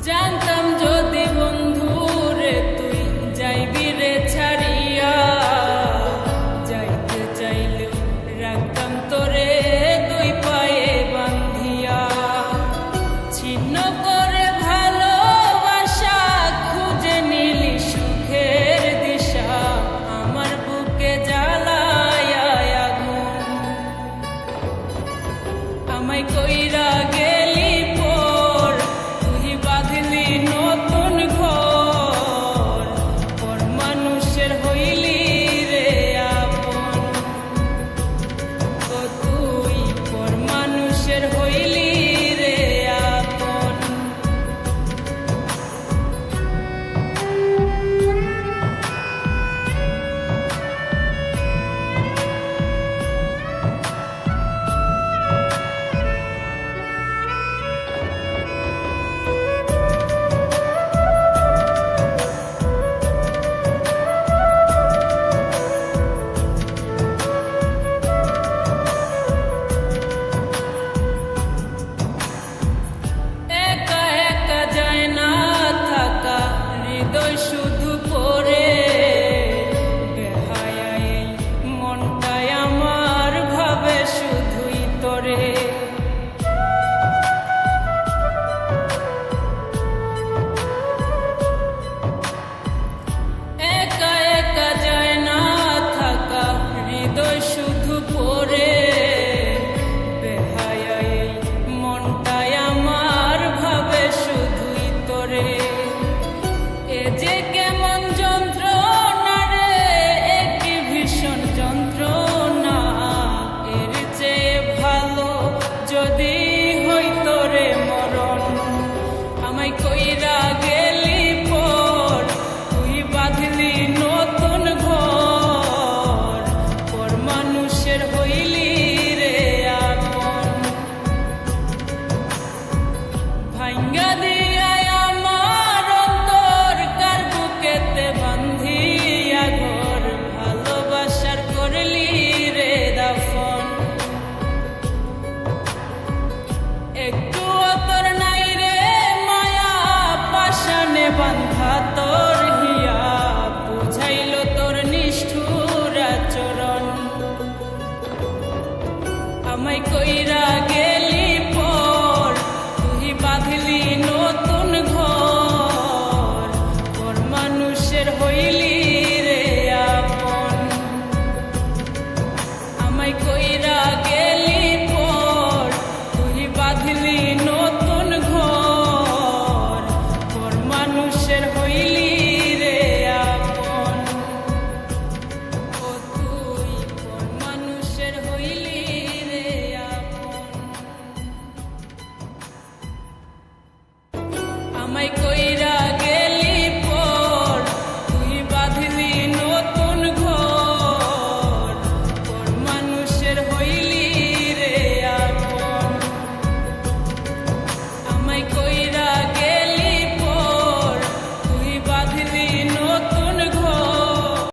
জানতাম যদি বন্ধুরে তুই যাইবি রে ছাড়িয়া, যাইতে চাইলেও রাখতাম তোরে দুই পায়ে বান্ধিয়া। ছিন্ন করে ভালোবাসা খুঁজে নিলি সুখের দিশা, আমার বুকে জ্বালায় আগুন। আমায় কইরা গেলি পর, তুই বাঁধলি নতুন ঘর, পর মানুষের হইলি রে আপন। ও তুই পর মানুষের হইলি রে আপন। একা একা যায় না থাকা, হৃদয় শুধু পড়ে বেহায়া। এই মনটাই আমার ভাবে শুধুই তোরে। একা একা যায় না থাকা, হৃদয় শুধু পড়ে বেহায়া। এই মনটাই আমার ভাবে শুধুই তোরে। এ যে কেমন যন্ত্রণা রে, একটি ভীষণ যন্ত্রণা। এর চেয়ে ভালো যদি হইতো রে মরণ। আমায় কইরা গেলি পর, তুই বাঁধলি নতুন ঘর, পর মানুষের হইলি রে আপন। ভাঙ্গা দিয়াই আমার অন্তর, কার বুকেতে বান্ধিয়া ঘর, ভালোবাসার করলি রে দাফন। একটু তোর নাই রে মায়া, পাষাণে বান্ধা তোর